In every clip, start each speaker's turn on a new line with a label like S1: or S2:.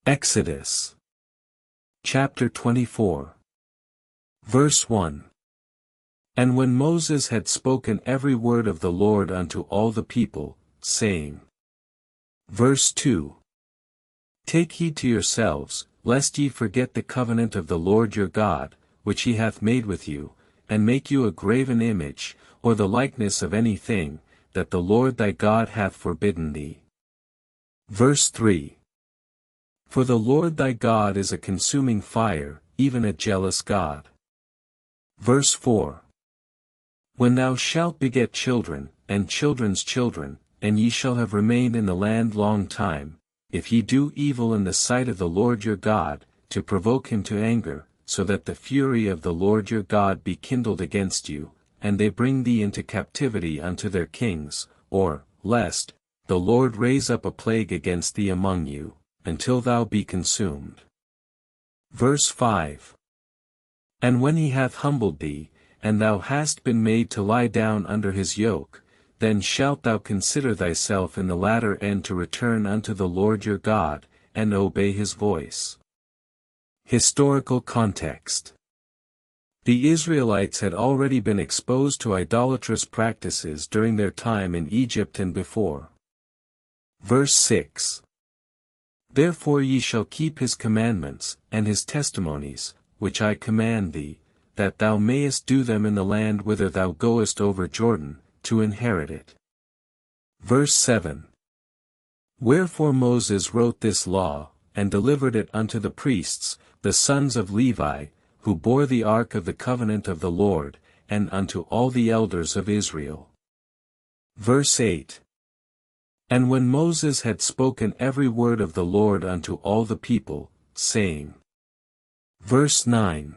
S1: Exodus chapter 24. Verse 1. And when Moses had spoken every word of the Lord unto all the people, saying. Verse 2. Take heed to yourselves, lest ye forget the covenant of the Lord your God, which he hath made with you, and make you a graven image, or the likeness of any thing, that the Lord thy God hath forbidden thee. Verse 3. For the Lord thy God is a consuming fire, even a jealous God. Verse 4. When thou shalt beget children, and children's children, and ye shall have remained in the land long time, if ye do evil in the sight of the Lord your God, to provoke him to anger, so that the fury of the Lord your God be kindled against you, and they bring thee into captivity unto their kings, or, lest, the Lord raise up a plague against thee among you, until thou be consumed. Verse 5. And when he hath humbled thee, and thou hast been made to lie down under his yoke, then shalt thou consider thyself in the latter end to return unto the Lord your God, and obey his voice. Historical context. The Israelites had already been exposed to idolatrous practices during their time in Egypt and before. Verse 6. Therefore ye shall keep his commandments, and his testimonies, which I command thee, that thou mayest do them in the land whither thou goest over Jordan, to inherit it. Verse 7. Wherefore Moses wrote this law, and delivered it unto the priests, the sons of Levi, who bore the ark of the covenant of the Lord, and unto all the elders of Israel. Verse 8. And when Moses had spoken every word of the Lord unto all the people, saying. Verse 9.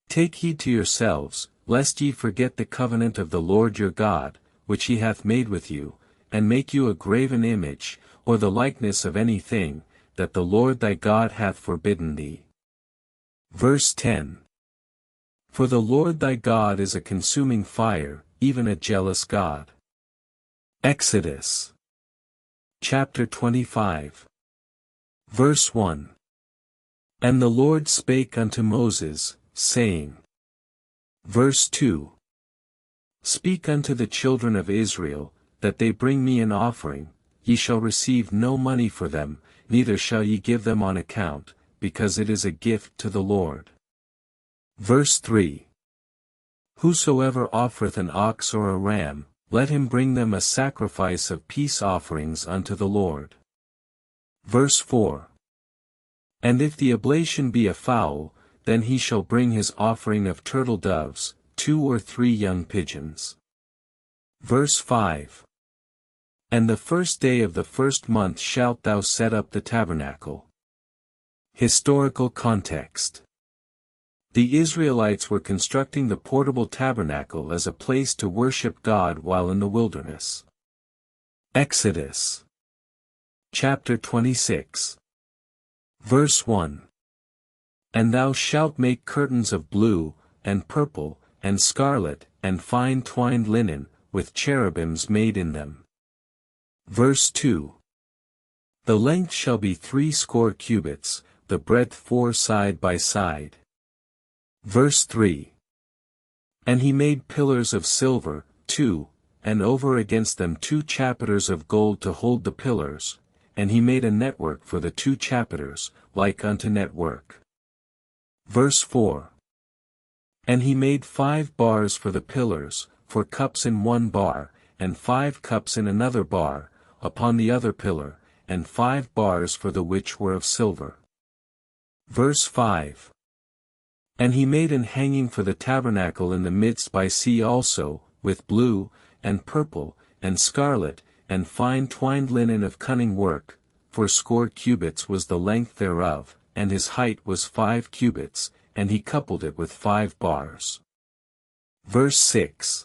S1: Take heed to yourselves, lest ye forget the covenant of the Lord your God, which he hath made with you, and make you a graven image, or the likeness of any thing, that the Lord thy God hath forbidden thee. Verse 10. For the Lord thy God is a consuming fire, even a jealous God. Exodus chapter 25. Verse 1. And the Lord spake unto Moses, saying. Verse 2. Speak unto the children of Israel, that they bring me an offering, ye shall receive no money for them, neither shall ye give them on account, because it is a gift to the Lord. Verse 3. Whosoever offereth an ox or a ram, let him bring them a sacrifice of peace offerings unto the Lord. Verse 4. And if the oblation be a fowl, then he shall bring his offering of turtle doves, 2 or 3 young pigeons. Verse 5. And the first day of the first month shalt thou set up the tabernacle. Historical context. The Israelites were constructing the portable tabernacle as a place to worship God while in the wilderness. Exodus chapter 26. Verse 1. And thou shalt make curtains of blue, and purple, and scarlet, and fine twined linen, with cherubims made in them. Verse 2. The length shall be 60 cubits, the breadth 4 side by side. Verse 3. And he made pillars of silver, 2, and over against them 2 chapiters of gold to hold the pillars, and he made a network for the 2 chapiters, like unto network. Verse 4. And he made 5 bars for the pillars, for cups in one bar, and 5 cups in another bar, upon the other pillar, and 5 bars for the which were of silver. Verse 5. And he made an hanging for the tabernacle in the midst by sea also, with blue, and purple, and scarlet, and fine twined linen of cunning work, 80 cubits was the length thereof, and his height was 5 cubits, and he coupled it with 5 bars. Verse 6.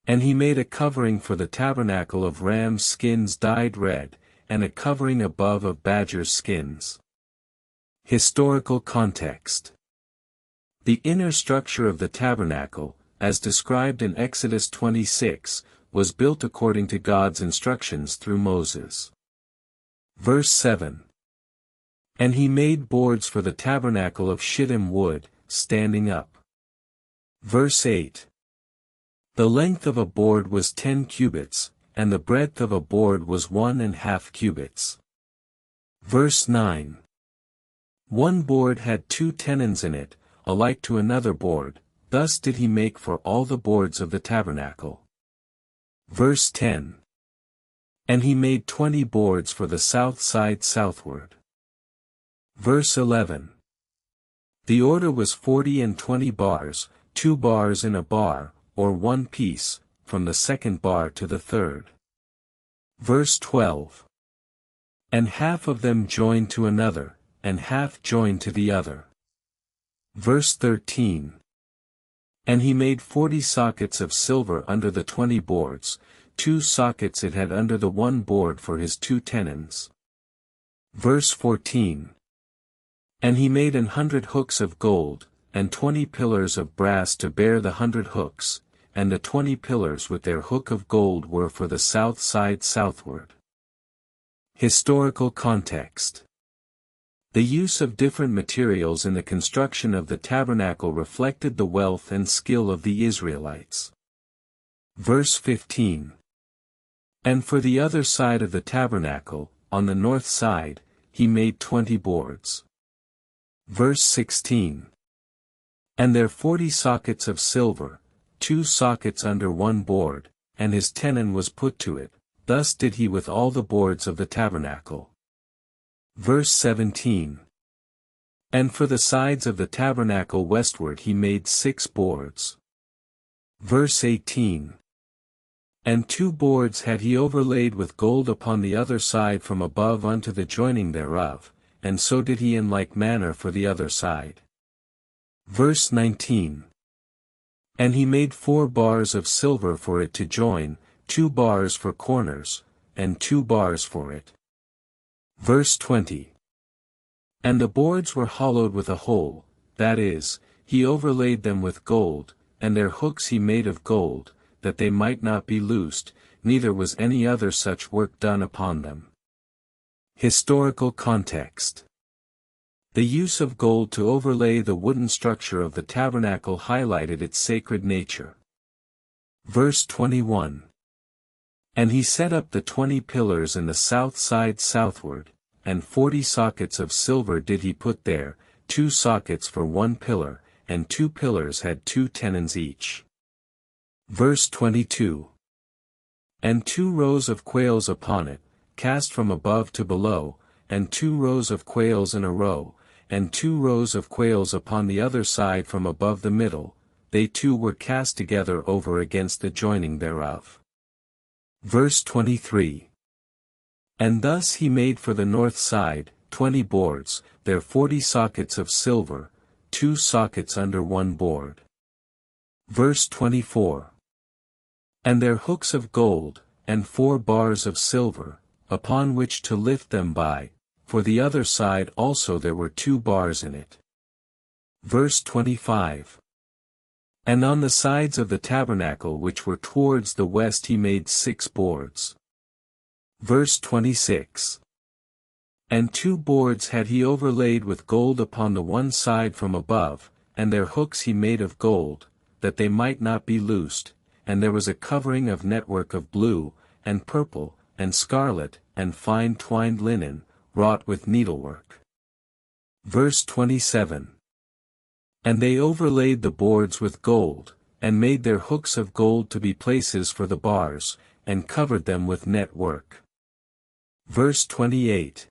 S1: And he made a covering for the tabernacle of rams' skins dyed red, and a covering above of badgers' skins. Historical context. The inner structure of the tabernacle, as described in Exodus 26, was built according to God's instructions through Moses. Verse 7. And he made boards for the tabernacle of shittim wood, standing up. Verse 8. The length of a board was 10 cubits, and the breadth of a board was 1.5 cubits. Verse 9. One board had 2 tenons in it, alike to another board, thus did he make for all the boards of the tabernacle. Verse 10. And he made 20 boards for the south side southward. Verse 11. The order was 40 and 20 bars, 2 bars in a bar, or one piece, from the second bar to the third. Verse 12. And half of them joined to another, and half joined to the other. Verse 13. And he made 40 sockets of silver under the 20 boards, 2 sockets it had under the one board for his 2 tenons. Verse 14. And he made 100 hooks of gold, and 20 pillars of brass to bear the 100 hooks, and the 20 pillars with their hook of gold were for the south side southward. Historical context. The use of different materials in the construction of the tabernacle reflected the wealth and skill of the Israelites. Verse 15. And for the other side of the tabernacle, on the north side, he made 20 boards. Verse 16. And there 40 sockets of silver, 2 sockets under one board, and his tenon was put to it, thus did he with all the boards of the tabernacle. Verse 17. And for the sides of the tabernacle westward he made 6 boards. Verse 18. And 2 boards had he overlaid with gold upon the other side from above unto the joining thereof, and so did he in like manner for the other side. Verse 19. And he made 4 bars of silver for it to join, 2 bars for corners, and 2 bars for it. Verse 20. And the boards were hollowed with a hole, that is, he overlaid them with gold, and their hooks he made of gold, that they might not be loosed, neither was any other such work done upon them. Historical context. The use of gold to overlay the wooden structure of the tabernacle highlighted its sacred nature. Verse 21. And he set up the 20 pillars in the south side southward, and 40 sockets of silver did he put there, 2 sockets for one pillar, and 2 pillars had 2 tenons each. Verse 22. And 2 rows of quails upon it, cast from above to below, and 2 rows of quails in a row, and 2 rows of quails upon the other side from above the middle, they 2 were cast together over against the joining thereof. Verse 23. And thus he made for the north side, 20 boards, their 40 sockets of silver, 2 sockets under one board. Verse 24. And their hooks of gold, and 4 bars of silver, upon which to lift them by, for the other side also there were 2 bars in it. Verse 25. And on the sides of the tabernacle which were towards the west he made 6 boards. Verse 26. And 2 boards had he overlaid with gold upon the one side from above, and their hooks he made of gold, that they might not be loosed, and there was a covering of network of blue, and purple, and scarlet, and fine twined linen, wrought with needlework. Verse 27. And they overlaid the boards with gold, and made their hooks of gold to be places for the bars, and covered them with network. Verse 28.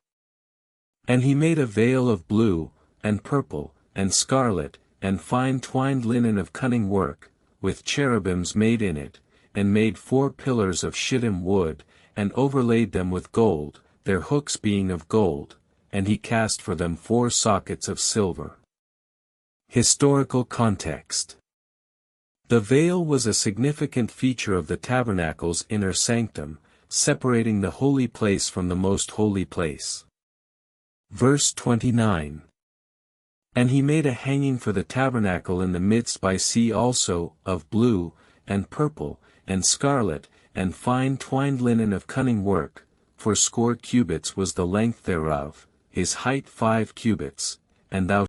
S1: And he made a veil of blue, and purple, and scarlet, and fine twined linen of cunning work, with cherubims made in it, and made 4 pillars of shittim wood, and overlaid them with gold, their hooks being of gold, and he cast for them 4 sockets of silver. Historical context. The veil was a significant feature of the tabernacle's inner sanctum, separating the holy place from the most holy place. Verse 29. And he made a hanging for the tabernacle in the midst by sea also, of blue, and purple, and scarlet, and fine twined linen of cunning work, 80 cubits was the length thereof, his height 5 cubits, and thou